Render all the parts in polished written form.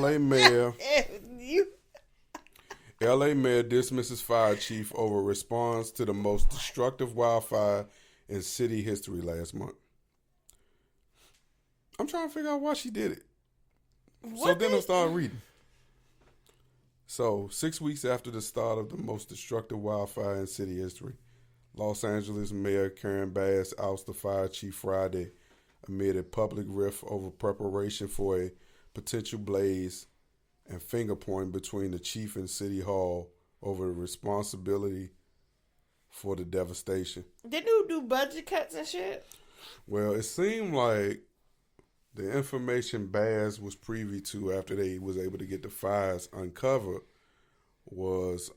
LA Mayor. You. LA Mayor dismisses fire chief over response to the most destructive wildfire in city history last month. I'm trying to figure out why she did it. So then I started reading. So, 6 weeks after the start of the most destructive wildfire in city history, Los Angeles Mayor Karen Bass ousted the fire chief Friday amid a public rift over preparation for a potential blaze and finger pointing between the chief and City Hall over the responsibility for the devastation. Didn't you do budget cuts and shit? Well, it seemed like the information Bass was privy to after they was able to get the fires uncovered was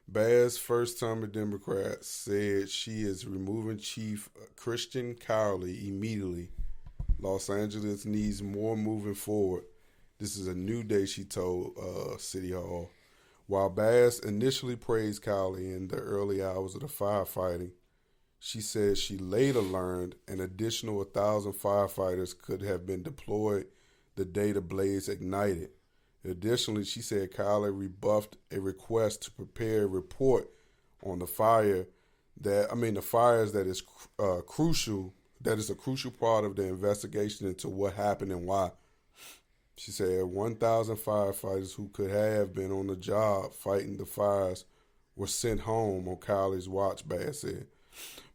Bass, first-timer Democrat, said she is removing Chief Christian Cowley immediately. Los Angeles needs more moving forward. This is a new day, she told City Hall. While Bass initially praised Cowley in the early hours of the firefighting, she said she later learned an additional 1,000 firefighters could have been deployed the day the blaze ignited. Additionally, she said Cowley rebuffed a request to prepare a report on the fires that is crucial. That is a crucial part of the investigation into what happened and why. She said 1,000 firefighters who could have been on the job fighting the fires were sent home on Cowley's watch, Bass said.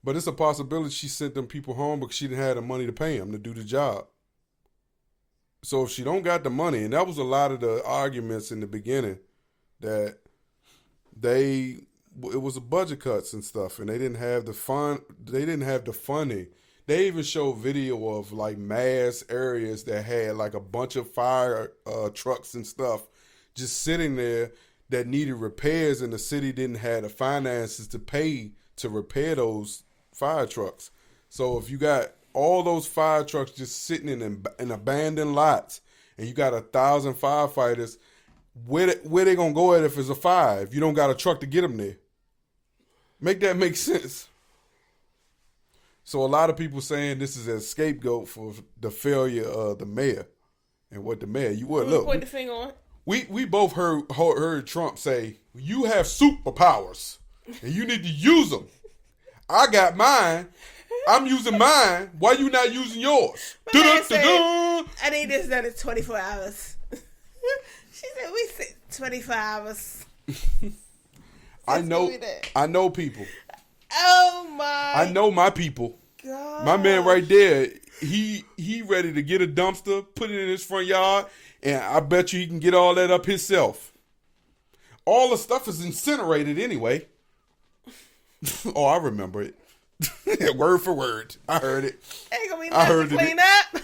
But it's a possibility she sent them people home because she didn't have the money to pay them to do the job. So if she don't got the money, and that was a lot of the arguments in the beginning, that it was a budget cuts and stuff, and they didn't have the funding. They even showed video of like mass areas that had like a bunch of fire trucks and stuff just sitting there that needed repairs, and the city didn't have the finances to pay to repair those fire trucks. So if you got all those fire trucks just sitting in abandoned lots, and you got 1,000 firefighters, where they gonna go at if it's a fire? If you don't got a truck to get them there, make that make sense. So a lot of people saying this is a scapegoat for the failure of the mayor, and what the mayor Point the finger on. We both heard Trump say you have superpowers and you need to use them. I got mine. I'm using mine. Why you not using yours? I need this done in 24 hours. She said we said 24 hours. I know people. Oh my! I know my people. God. My man right there, he ready to get a dumpster, put it in his front yard, and I bet you he can get all that up himself. All the stuff is incinerated anyway. Oh, I remember it. Word for word. I heard it. Ain't gonna be nothing to clean up.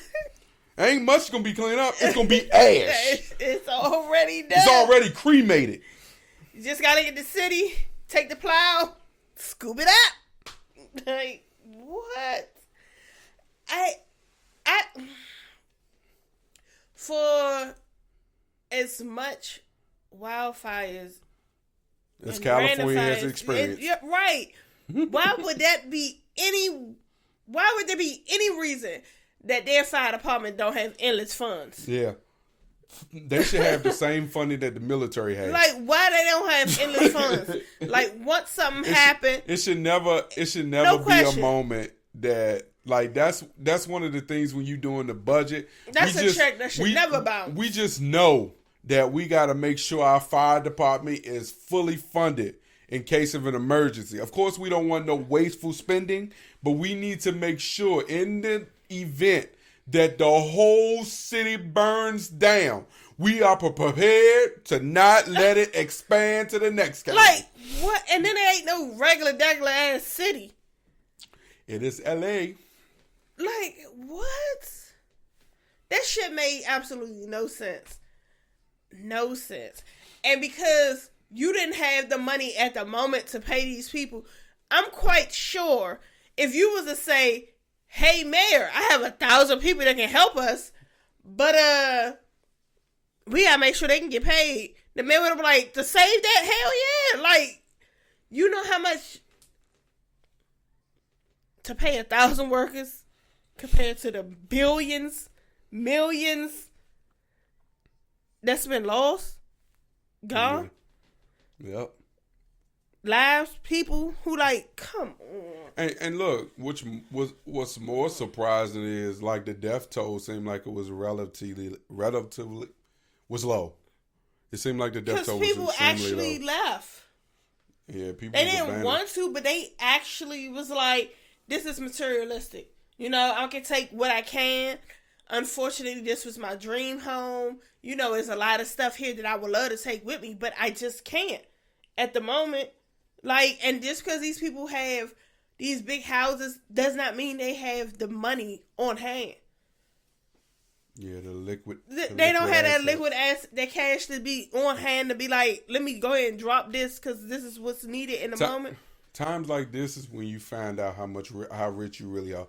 Ain't much gonna be cleaned up. It's gonna be ash. It's already done. It's already cremated. You just gotta get the city, take the plow, scoop it up. Like, what? For as much wildfires as California has experienced. Right. Why would there be any reason that their fire department don't have endless funds? Yeah. They should have the same funding that the military has. Like, why they don't have endless funds? Like, once something happened, it should never be a moment that, like, that's one of the things when you doing the budget. That's a check that should never bounce. We just know that we got to make sure our fire department is fully funded in case of an emergency. Of course, we don't want no wasteful spending, but we need to make sure in the event that the whole city burns down, we are prepared to not let it expand to the next county. Like, what? And then it ain't no regular ass city. It is LA. Like, what? That shit made absolutely no sense. No sense. And because you didn't have the money at the moment to pay these people, I'm quite sure if you was to say, hey, mayor, I have 1,000 people that can help us, but we gotta make sure they can get paid. The mayor would have been like, to save that? Hell yeah. Like, you know how much to pay 1,000 workers compared to the billions, millions that's been lost, gone. Mm-hmm. Yep. Lives, people who like, come on. And look, what's more surprising is like the death toll seemed like it was relatively was low. It seemed like the death toll was people actually low. left. Yeah, people. They didn't want to, but they actually was like, "This is materialistic. You know, I can take what I can. Unfortunately, this was my dream home. You know, there's a lot of stuff here that I would love to take with me, but I just can't at the moment." Like, and just because these people have these big houses does not mean they have the money on hand. Yeah, the liquid. They don't have that liquid ass, that cash to be on hand to be like, let me go ahead and drop this because this is what's needed in the moment. Times like this is when you find out how rich you really are.